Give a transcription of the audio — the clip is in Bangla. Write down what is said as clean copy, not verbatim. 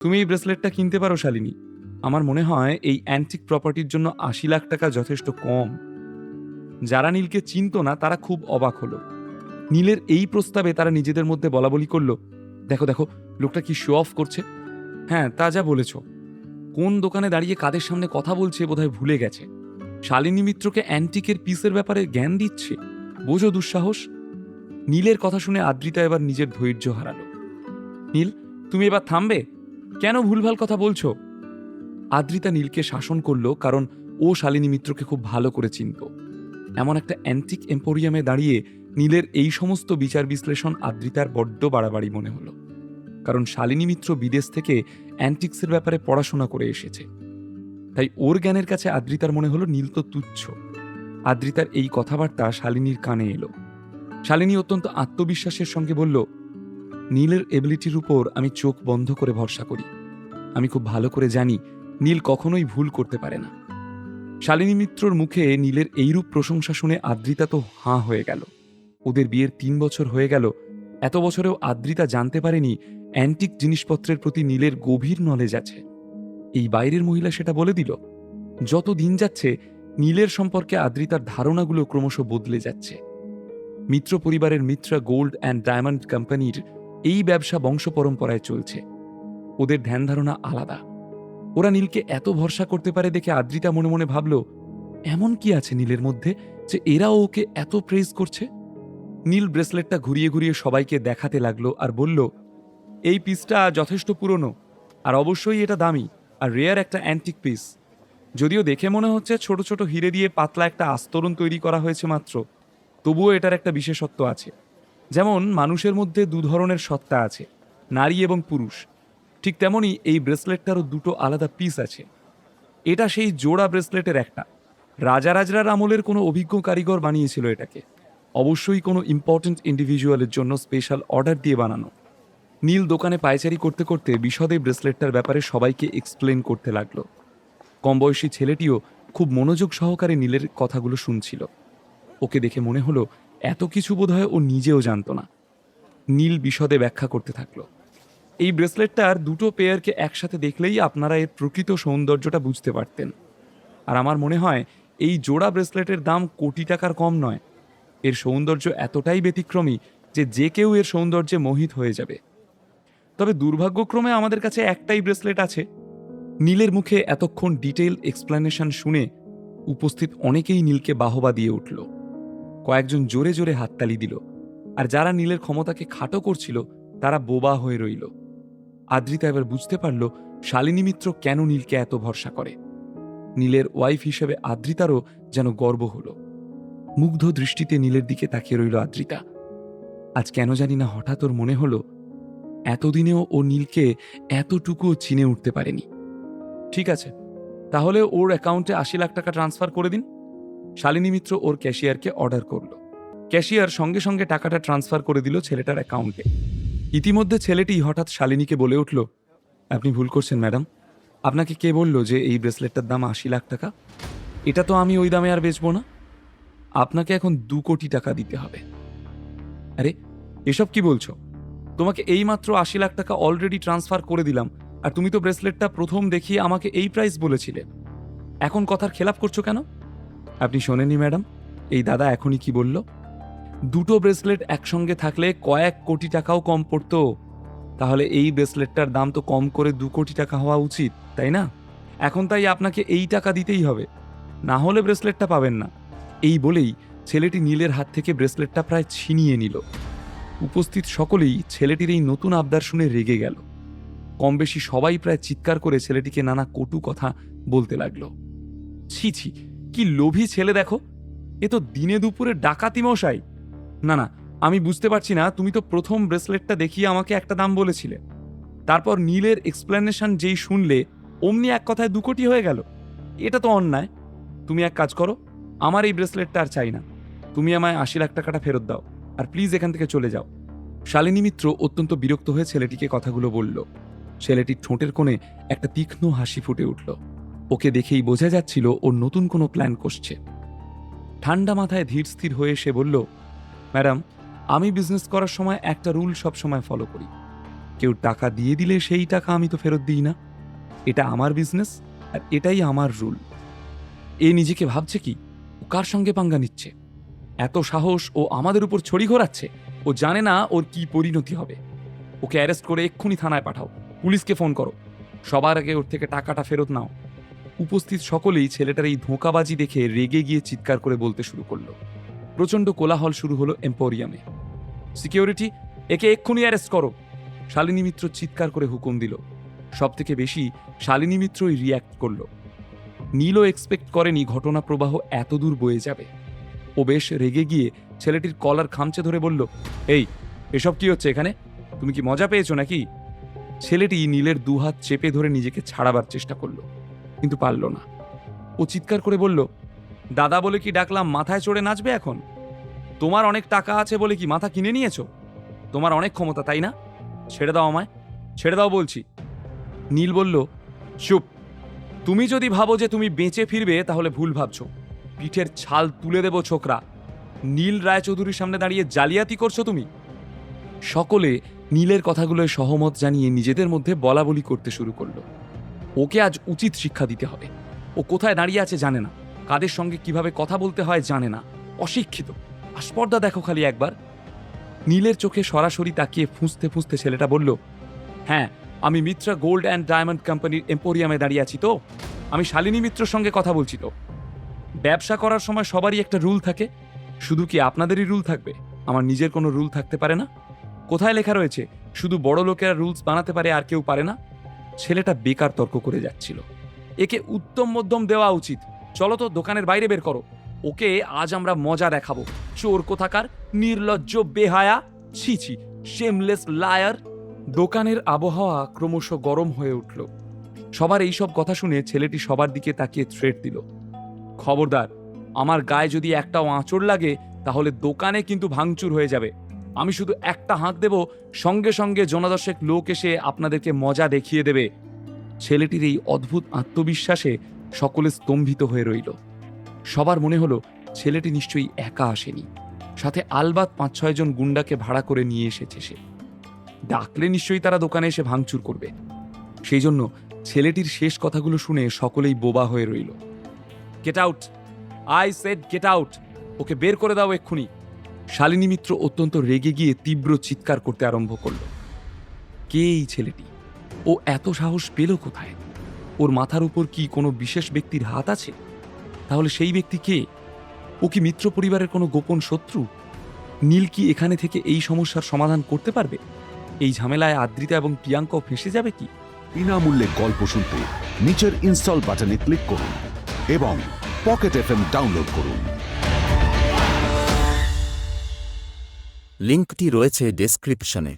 তুমি এই ব্রেসলেটটা কিনতে পারো শালিনী। আমার মনে হয় এই অ্যান্টিক প্রপার্টির জন্য ৮০ লাখ টাকা যথেষ্ট কম। যারা নীলকে চিনত না তারা খুব অবাক হলো। নীলের এই প্রস্তাবে তারা নিজেদের মধ্যে বলাবলি করলো, দেখো দেখো, লোকটা কি শো অফ করছে। হ্যাঁ, তা যা বলেছ। কোন দোকানে দাঁড়িয়ে কাদের সামনে কথা বলছে বোধহয় ভুলে গেছে। শালিনী মিত্রকে অ্যান্টিকের পিসের ব্যাপারে জ্ঞান দিচ্ছে। বোঝো দুঃসাহস। নীলের কথা শুনে আদ্রিতা এবার নিজের ধৈর্য হারালো। নীল, তুমি এবার থামবে? কেন ভুলভাল কথা বলছো? আদ্রিতা নীলকে শাসন করলো, কারণ ও শালিনী মিত্রকে খুব ভালো করে চিনত। এমন একটা অ্যান্টিক এম্পোরিয়ামে দাঁড়িয়ে নীলের এই সমস্ত বিচার বিশ্লেষণ আদ্রিতার বড্ড বাড়াবাড়ি মনে হলো। কারণ শালিনী মিত্র বিদেশ থেকে অ্যান্টিক্সের ব্যাপারে পড়াশোনা করে এসেছে। তাই ওর জ্ঞানের কাছে আদ্রিতার মনে হলো নীল তো তুচ্ছ। আদ্রিতার এই কথাবার্তা শালিনীর কানে এলো। শালিনী অত্যন্ত আত্মবিশ্বাসের সঙ্গে বলল, নীলের এবিলিটির উপর আমি চোখ বন্ধ করে ভরসা করি। আমি খুব ভালো করে জানি নীল কখনোই ভুল করতে পারে না। শালিনী মিত্রর মুখে নীলের এইরূপ প্রশংসা শুনে আদ্রিতা তো হাঁ হয়ে গেল। ওদের বিয়ের ৩ বছর হয়ে গেল, এত বছরেও আদ্রিতা জানতে পারেনি অ্যান্টিক জিনিসপত্রের প্রতি নীলের গভীর নলেজ আছে। এই বাইরের মহিলা সেটা বলে দিল। যত দিন যাচ্ছে নীলের সম্পর্কে আদ্রিতার ধারণাগুলো ক্রমশ বদলে যাচ্ছে। মিত্র পরিবারের মিত্রা গোল্ড অ্যান্ড ডায়মন্ড কোম্পানির এই ব্যবসা বংশ পরম্পরায় চলছে। ওদের ধ্যান ধারণা আলাদা। ওরা নীলকে এত ভরসা করতে পারে দেখে আদ্রিতা মনে মনে ভাবল, এমন কি আছে নীলের মধ্যে যে এরাও ওকে এত প্রেজ করছে। নীল ব্রেসলেটটা ঘুরিয়ে ঘুরিয়ে সবাইকে দেখাতে লাগলো আর বলল, এই পিসটা যথেষ্ট পুরনো, আর অবশ্যই এটা দামি আর রেয়ার একটা অ্যান্টিক পিস। যদিও দেখে মনে হচ্ছে ছোট ছোট হিরে দিয়ে পাতলা একটা আস্তরণ তৈরি করা হয়েছে মাত্র, তবুও এটার একটা বিশেষত্ব আছে। যেমন মানুষের মধ্যে ২ ধরনের সত্তা আছে, নারী এবং পুরুষ, ঠিক তেমনই এই ব্রেসলেটটারও ২টো আলাদা পিস আছে। এটা সেই জোড়া ব্রেসলেটের একটা। রাজারাজরার আমলের কোনো অভিজ্ঞ কারিগর বানিয়েছিল এটাকে। অবশ্যই কোনো ইম্পর্ট্যান্ট ইন্ডিভিজুয়ালের জন্য স্পেশাল অর্ডার দিয়ে বানানো। নীল দোকানে পায়চারি করতে করতে বিশদে ব্রেসলেটটার ব্যাপারে সবাইকে এক্সপ্লেন করতে লাগলো। কম বয়সী ছেলেটিও খুব মনোযোগ সহকারে নীলের কথাগুলো শুনছিল। ওকে দেখে মনে হলো এত কিছু বোধহয় ও নিজেও জানত না। নীল বিশদে ব্যাখ্যা করতে থাকলো, এই ব্রেসলেটটার ২টো পেয়ারকে একসাথে দেখলেই আপনারা এর প্রকৃত সৌন্দর্যটা বুঝতে পারতেন। আর আমার মনে হয় এই জোড়া ব্রেসলেটের দাম কোটি টাকার কম নয়। এর সৌন্দর্য এতটাই ব্যতিক্রমী যে যে কেউ এর সৌন্দর্যে মোহিত হয়ে যাবে। তবে দুর্ভাগ্যক্রমে আমাদের কাছে একটাই ব্রেসলেট আছে। নীলের মুখে এতক্ষণ ডিটেইল এক্সপ্লেনেশন শুনে উপস্থিত অনেকেই নীলকে বাহবা দিয়ে উঠল। কয়েকজন জোরে জোরে হাততালি দিল, আর যারা নীলের ক্ষমতাকে খাটো করছিল তারা বোবা হয়ে রইল। আদ্রিতা এবার বুঝতে পারল শালিনী মিত্র কেন নীলকে এত ভরসা করে। নীলের ওয়াইফ হিসেবে আদ্রিতারও যেন গর্ব হলো। মুগ্ধ দৃষ্টিতে নীলের দিকে তাকিয়ে রইল আদ্রিতা। আজ কেন জানি না হঠাৎ ওর মনে হলো এতদিনেও ও নীলকে এতটুকুও চিনে উঠতে পারেনি। ঠিক আছে, তাহলে ওর অ্যাকাউন্টে ৮০ লাখ টাকা ট্রান্সফার করে দিন। শালিনী মিত্র ওর ক্যাশিয়ারকে অর্ডার করল। ক্যাশিয়ার সঙ্গে সঙ্গে টাকাটা ট্রান্সফার করে দিল ছেলেটার অ্যাকাউন্টে। ইতিমধ্যে ছেলেটি হঠাৎ শালিনীকে বলে উঠল, আপনি ভুল করছেন ম্যাডাম। আপনাকে কে বলল যে এই ব্রেসলেটটার দাম ৮০ লাখ টাকা? এটা তো আমি ওই দামে আর বেচবো না। আপনাকে এখন ২ কোটি টাকা দিতে হবে। আরে, এসব কি বলছো? তোমাকে এইমাত্র ৮০ লাখ টাকা অলরেডি ট্রান্সফার করে দিলাম, আর তুমি তো ব্রেসলেটটা প্রথম দেখিয়ে আমাকে এই প্রাইস বলেছিলে। এখন কথার খেলাপ করছো কেন? আপনি শোনেননি ম্যাডাম, এই দাদা এখনই কি বলল? ২টো ব্রেসলেট একসঙ্গে থাকলে কয়েক কোটি টাকাও কম পড়তো। তাহলে এই ব্রেসলেটটার দাম তো কম করে ২ কোটি টাকা হওয়া উচিত, তাই না? এখন তাই আপনাকে এই টাকা দিতেই হবে, না হলে ব্রেসলেটটা পাবেন না। এই বলেই ছেলেটি নীলের হাত থেকে ব্রেসলেটটা প্রায় ছিনিয়ে নিল। উপস্থিত সকলেই ছেলেটির এই নতুন আবদার শুনে রেগে গেল। কম বেশি সবাই প্রায় চিৎকার করে ছেলেটিকে নানা কটু কথা বলতে লাগলো। ছি ছি, কি লোভী ছেলে দেখো, এ তো দিনে দুপুরে ডাকাতি মশাই। না না, আমি বুঝতে পারছি না, তুমি তো প্রথম ব্রেসলেটটা দেখিয়ে আমাকে একটা দাম বলেছিলে, তারপর নীলের এক্সপ্লেনেশন যেই শুনলে অমনি এক কথায় ২ কোটি হয়ে গেল। এটা তো অন্যায়। তুমি এক কাজ করো, আমার এই ব্রেসলেটটা আর চাই না। তুমি আমায় ৮০ লাখ টাকাটা ফেরত দাও, আর প্লিজ এখান থেকে চলে যাও। শালিনী মিত্র অত্যন্ত বিরক্ত হয়ে ছেলেটিকে কথাগুলো বলল। ছেলেটির ঠোঁটের কোণে একটা তীক্ষ্ণ হাসি ফুটে উঠল। ওকে দেখেই বোঝা যাচ্ছিল ওর নতুন কোনো প্ল্যান করছে। ঠান্ডা মাথায় ধীর স্থির হয়ে সে বলল, ম্যাডাম, আমি বিজনেস করার সময় একটা রুল সব সময় ফলো করি। কেউ টাকা দিয়ে দিলে সেই টাকা আমি তো ফেরত দিই না। এটা আমার বিজনেস, আর এটাই আমার রুল। এ নিজেকে ভাবছে কি ও কার সঙ্গে পাঙ্গা নিচ্ছে? এত সাহস ও আমাদের উপর ছড়ি ঘোরাচ্ছে। ও জানে না ওর কি পরিণতি হবে। ওকে অ্যারেস্ট করে এক্ষুনি থানায় পাঠাও, পুলিশকে ফোন করো, সবার আগে ওর থেকে টাকাটা ফেরত নাও। উপস্থিত সকলেই ছেলেটার এই ধোঁকাবাজি দেখে রেগে গিয়ে চিৎকার করে বলতে শুরু করলো। প্রচণ্ড কোলাহল শুরু হলো এম্পোরিয়ামে। সিকিউরিটি, একে এক্ষুনি অ্যারেস্ট করো, শালিনী মিত্র চিৎকার করে হুকুম দিল। সব থেকে বেশি শালিনী মিত্রই রিয়্যাক্ট করল। নীলও এক্সপেক্ট করেনি ঘটনা প্রবাহ এত দূর বয়ে যাবে। ও বেশ রেগে গিয়ে ছেলেটির কলার খামচে ধরে বলল, এই এসব কি হচ্ছে এখানে? তুমি কি মজা পেয়েছো নাকি? ছেলেটি নীলের দুহাত চেপে ধরে নিজেকে ছাড়াবার চেষ্টা করলো, কিন্তু পারল না। ও চিৎকার করে বলল, দাদা বলে কি ডাকলাম মাথায় চড়ে নাচবে এখন? তোমার অনেক টাকা আছে বলে কি মাথা কিনে নিয়েছো? তোমার অনেক ক্ষমতা, তাই না? ছেড়ে দাও আমায়, ছেড়ে দাও বলছি। নীল বলল, চুপ। তুমি যদি ভাবো যে তুমি বেঁচে ফিরবে তাহলে ভুল ভাবছো। পিঠের ছাল তুলে দেব ছোকরা। নীল রায়চৌধুরীর সামনে দাঁড়িয়ে জালিয়াতি করছো তুমি। সকলে নীলের কথাগুলোয় সহমত জানিয়ে নিজেদের মধ্যে বলাবলি করতে শুরু করলো। ওকে আজ উচিত শিক্ষা দিতে হবে। ও কোথায় দাঁড়িয়ে আছে জানে না, কাদের সঙ্গে কিভাবে কথা বলতে হয় জানে না, অশিক্ষিত। আস্পর্ধা দেখো খালি একবার। নীলের চোখে সরাসরি তাকিয়ে ফুঁসতে ফুঁসতে ছেলেটা বলল, হ্যাঁ, আমি মিত্রা গোল্ড অ্যান্ড ডায়মন্ড কোম্পানির এম্পোরিয়ামে দাঁড়িয়ে আছি তো। আমি শালিনী মিত্রর সঙ্গে কথা বলছি তো। ব্যবসা করার সময় সবারই একটা রুল থাকে। শুধু কি আপনাদেরই রুল থাকবে? আমার নিজের কোনো রুল থাকতে পারে না? কোথায় লেখা রয়েছে শুধু বড় লোকেরা রুলস বানাতে পারে আর কেউ পারে না? ছেলেটা বেকার তর্ক করে যাচ্ছিল। একে উত্তম মধ্যম দেওয়া উচিত। চলো তো দোকানের বাইরে বের করো। ওকে আজ আমরা মজা দেখাবো। চোর কোথাকার, নির্লজ্জ বেহায়া, ছি ছি, শেমলেস লায়ার। দোকানের আবহাওয়া ক্রমশ গরম হয়ে উঠল। সবার এইসব কথা শুনে ছেলেটি সবার দিকে তাকিয়ে থ্রেট দিল, খবরদার, আমার গায়ে যদি একটাও আঁচড় লাগে তাহলে দোকানে কিন্তু ভাঙচুর হয়ে যাবে। আমি শুধু একটা হাঁক দেব, সঙ্গে সঙ্গে জনদশেক লোক এসে আপনাদেরকে মজা দেখিয়ে দেবে। ছেলেটির এই অদ্ভুত আত্মবিশ্বাসে সকলে স্তম্ভিত হয়ে রইল। সবার মনে হলো ছেলেটি নিশ্চয়ই একা আসেনি, সাথে আলবাত ৫-৬ জন গুন্ডাকে ভাড়া করে নিয়ে এসেছে সে। ডাকলে নিশ্চয়ই তারা দোকানে এসে ভাঙচুর করবে। সেই জন্য ছেলেটির শেষ কথাগুলো শুনে সকলেই বোবা হয়ে রইল। Get out, I said get out. ওকে বের করে দাও এক্ষুনি। শালিনী মিত্র অত্যন্ত রেগে গিয়ে তীব্র চিৎকার করতে আরম্ভ করল। কে এই ছেলেটি? ও এত সাহস পেল কোথায়? ওর মাথার উপর কি কোনো বিশেষ ব্যক্তির হাত আছে? তাহলে সেই ব্যক্তি কে? ও কি মিত্র পরিবারের কোনো গোপন শত্রু? নীল কি এখানে থেকে এই সমস্যার সমাধান করতে পারবে? এই ঝামেলায় আদ্রিতা এবং প্রিয়াঙ্কাও ফেঁসে যাবে কি? বিনামূল্যে গল্প শুনতে নিচের ইনস্টল বাটনে ক্লিক করুন এবং পকেট এফএম ডাউনলোড করুন। লিঙ্কটি রয়েছে ডেসক্রিপশনে।